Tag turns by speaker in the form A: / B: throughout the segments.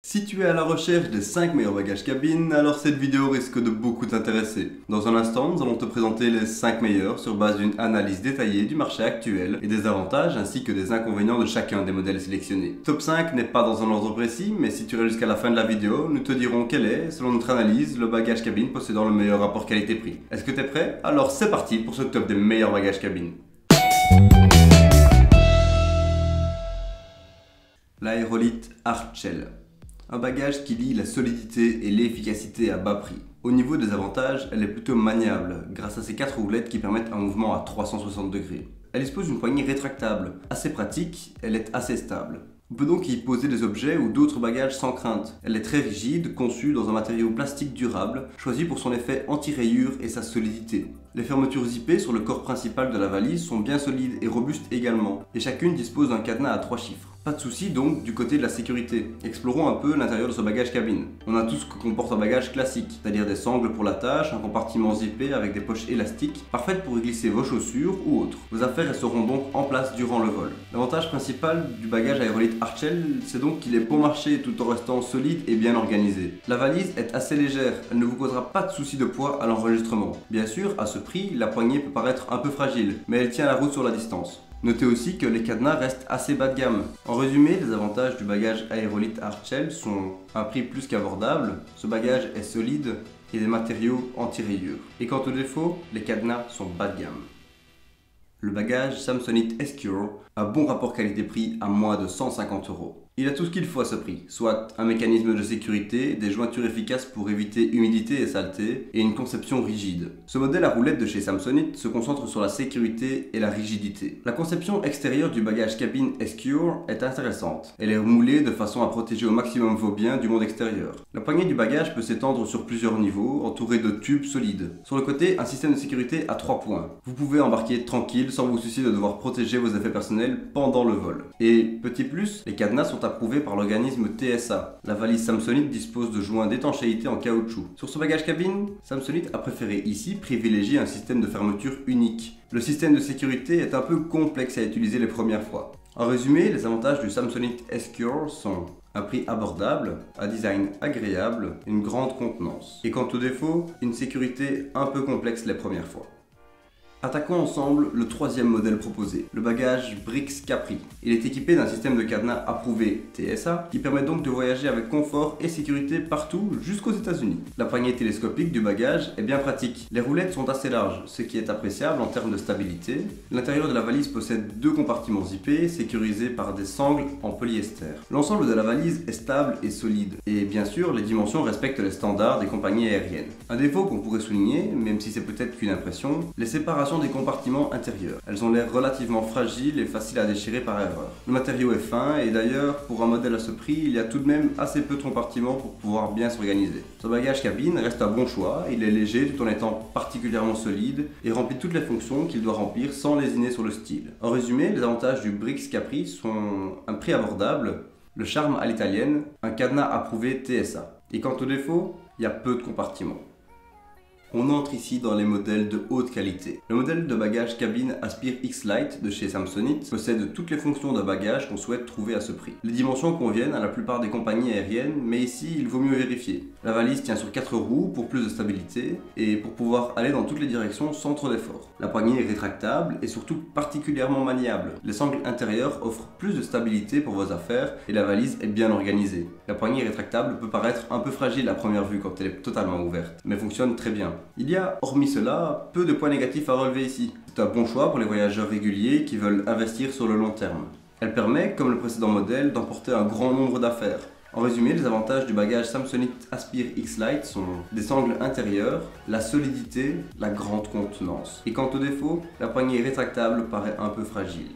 A: Si tu es à la recherche des 5 meilleurs bagages cabine, alors cette vidéo risque de beaucoup t'intéresser. Dans un instant, nous allons te présenter les 5 meilleurs sur base d'une analyse détaillée du marché actuel et des avantages ainsi que des inconvénients de chacun des modèles sélectionnés. Top 5 n'est pas dans un ordre précis, mais si tu restes jusqu'à la fin de la vidéo, nous te dirons quel est, selon notre analyse, le bagage cabine possédant le meilleur rapport qualité-prix. Est-ce que tu es prêt? Alors c'est parti pour ce top des meilleurs bagages cabine. L'Aérolite Hardshell. Un bagage qui lie la solidité et l'efficacité à bas prix. Au niveau des avantages, elle est plutôt maniable, grâce à ses 4 roulettes qui permettent un mouvement à 360 degrés. Elle dispose d'une poignée rétractable, assez pratique, elle est assez stable. On peut donc y poser des objets ou d'autres bagages sans crainte. Elle est très rigide, conçue dans un matériau plastique durable, choisi pour son effet anti-rayures et sa solidité. Les fermetures zippées sur le corps principal de la valise sont bien solides et robustes également, et chacune dispose d'un cadenas à 3 chiffres. Pas de souci donc du côté de la sécurité. Explorons un peu l'intérieur de ce bagage cabine. On a tout ce que comporte un bagage classique, c'est-à-dire des sangles pour l'attache, un compartiment zippé avec des poches élastiques, parfaites pour y glisser vos chaussures ou autres. Vos affaires seront donc en place durant le vol. L'avantage principal du bagage Aérolite Hardshell, c'est donc qu'il est bon marché tout en restant solide et bien organisé. La valise est assez légère, elle ne vous causera pas de soucis de poids à l'enregistrement. Bien sûr, à ce prix, la poignée peut paraître un peu fragile, mais elle tient la route sur la distance. Notez aussi que les cadenas restent assez bas de gamme. En résumé, les avantages du bagage Aérolite Hardshell sont un prix plus qu'abordable, ce bagage est solide et des matériaux anti-rayures. Et quant aux défauts, les cadenas sont bas de gamme. Le bagage Samsonite S-Cure a bon rapport qualité-prix à moins de 150 €. Il a tout ce qu'il faut à ce prix, soit un mécanisme de sécurité, des jointures efficaces pour éviter humidité et saleté, et une conception rigide. Ce modèle à roulettes de chez Samsonite se concentre sur la sécurité et la rigidité. La conception extérieure du bagage cabine S-Cure est intéressante. Elle est moulée de façon à protéger au maximum vos biens du monde extérieur. La poignée du bagage peut s'étendre sur plusieurs niveaux, entourée de tubes solides. Sur le côté, un système de sécurité à 3 points. Vous pouvez embarquer tranquille sans vous soucier de devoir protéger vos effets personnels pendant le vol. Et petit plus, les cadenas sont approuvé par l'organisme TSA. La valise Samsonite dispose de joints d'étanchéité en caoutchouc. Sur ce bagage cabine, Samsonite a préféré ici privilégier un système de fermeture unique. Le système de sécurité est un peu complexe à utiliser les premières fois. En résumé, les avantages du Samsonite S-Cure sont un prix abordable, un design agréable et une grande contenance. Et quant aux défauts, une sécurité un peu complexe les premières fois. Attaquons ensemble le troisième modèle proposé, le bagage Brix Capri. Il est équipé d'un système de cadenas approuvé TSA qui permet donc de voyager avec confort et sécurité partout jusqu'aux États-Unis. La poignée télescopique du bagage est bien pratique. Les roulettes sont assez larges, ce qui est appréciable en termes de stabilité. L'intérieur de la valise possède 2 compartiments zippés sécurisés par des sangles en polyester. L'ensemble de la valise est stable et solide. Et bien sûr, les dimensions respectent les standards des compagnies aériennes. Un défaut qu'on pourrait souligner, même si c'est peut-être qu'une impression, les séparations des compartiments intérieurs. Elles ont l'air relativement fragiles et faciles à déchirer par erreur. Le matériau est fin et d'ailleurs, pour un modèle à ce prix, il y a tout de même assez peu de compartiments pour pouvoir bien s'organiser. Ce bagage cabine reste un bon choix, il est léger tout en étant particulièrement solide et remplit toutes les fonctions qu'il doit remplir sans lésiner sur le style. En résumé, les avantages du Brix Capri sont un prix abordable, le charme à l'italienne, un cadenas approuvé TSA. Et quant aux défauts, il y a peu de compartiments. On entre ici dans les modèles de haute qualité. Le modèle de bagage cabine Aspire X-Lite de chez Samsonite possède toutes les fonctions d'un bagage qu'on souhaite trouver à ce prix. Les dimensions conviennent à la plupart des compagnies aériennes, mais ici il vaut mieux vérifier. La valise tient sur 4 roues pour plus de stabilité et pour pouvoir aller dans toutes les directions sans trop d'efforts. La poignée est rétractable et surtout particulièrement maniable. Les sangles intérieures offrent plus de stabilité pour vos affaires et la valise est bien organisée. La poignée rétractable peut paraître un peu fragile à première vue quand elle est totalement ouverte, mais fonctionne très bien. Il y a, hormis cela, peu de points négatifs à relever ici. C'est un bon choix pour les voyageurs réguliers qui veulent investir sur le long terme. Elle permet, comme le précédent modèle, d'emporter un grand nombre d'affaires. En résumé, les avantages du bagage Samsonite Aspire X-Lite sont des sangles intérieures, la solidité, la grande contenance. Et quant aux défauts, la poignée rétractable paraît un peu fragile.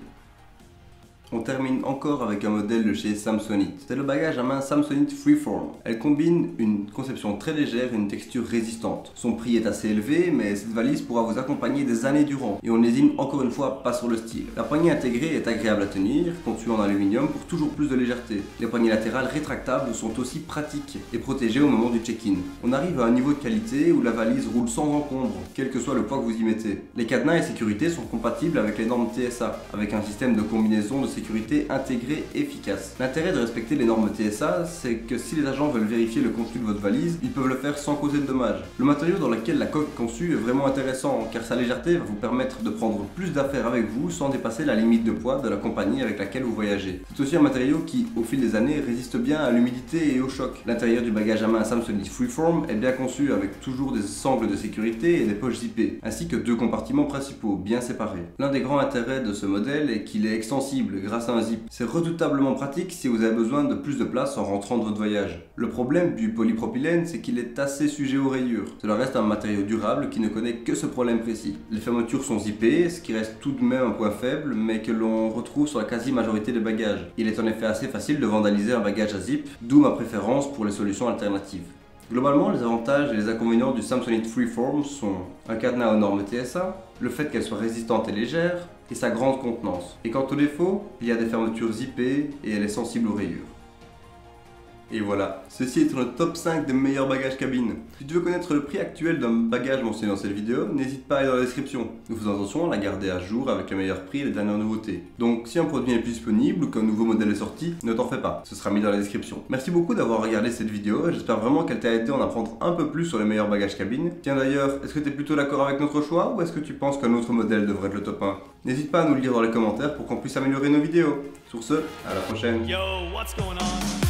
A: On termine encore avec un modèle de chez Samsonite. C'est le bagage à main Samsonite Freeform. Elle combine une conception très légère et une texture résistante. Son prix est assez élevé, mais cette valise pourra vous accompagner des années durant. Et on n'hésite encore une fois pas sur le style. La poignée intégrée est agréable à tenir, conçue en aluminium pour toujours plus de légèreté. Les poignées latérales rétractables sont aussi pratiques et protégées au moment du check-in. On arrive à un niveau de qualité où la valise roule sans encombre, quel que soit le poids que vous y mettez. Les cadenas et sécurité sont compatibles avec les normes TSA, avec un système de combinaison de sécurité sécurité intégré efficace. L'intérêt de respecter les normes TSA, c'est que si les agents veulent vérifier le contenu de votre valise, ils peuvent le faire sans causer de dommages. Le matériau dans lequel la coque est conçue est vraiment intéressant car sa légèreté va vous permettre de prendre plus d'affaires avec vous sans dépasser la limite de poids de la compagnie avec laquelle vous voyagez. C'est aussi un matériau qui, au fil des années, résiste bien à l'humidité et au choc. L'intérieur du bagage à main Samsonite Freeform est bien conçu avec toujours des sangles de sécurité et des poches zippées, ainsi que 2 compartiments principaux bien séparés. L'un des grands intérêts de ce modèle est qu'il est extensible grâce à un zip. C'est redoutablement pratique si vous avez besoin de plus de place en rentrant de votre voyage. Le problème du polypropylène, c'est qu'il est assez sujet aux rayures. Cela reste un matériau durable qui ne connaît que ce problème précis. Les fermetures sont zippées, ce qui reste tout de même un point faible, mais que l'on retrouve sur la quasi-majorité des bagages. Il est en effet assez facile de vandaliser un bagage à zip, d'où ma préférence pour les solutions alternatives. Globalement, les avantages et les inconvénients du Samsonite Freeform sont un cadenas aux normes TSA, le fait qu'elle soit résistante et légère, et sa grande contenance. Et quant aux défauts, il y a des fermetures zippées et elle est sensible aux rayures. Et voilà, ceci est notre top 5 des meilleurs bagages cabine. Si tu veux connaître le prix actuel d'un bagage mentionné dans cette vidéo, n'hésite pas à aller dans la description. Nous faisons attention à la garder à jour avec les meilleurs prix et les dernières nouveautés. Donc si un produit n'est plus disponible ou qu'un nouveau modèle est sorti, ne t'en fais pas, ce sera mis dans la description. Merci beaucoup d'avoir regardé cette vidéo, j'espère vraiment qu'elle t'a aidé à en apprendre un peu plus sur les meilleurs bagages cabine. Tiens d'ailleurs, est-ce que tu es plutôt d'accord avec notre choix ou est-ce que tu penses qu'un autre modèle devrait être le top 1? N'hésite pas à nous le dire dans les commentaires pour qu'on puisse améliorer nos vidéos. Sur ce, à la prochaine.
B: Yo, what's going on?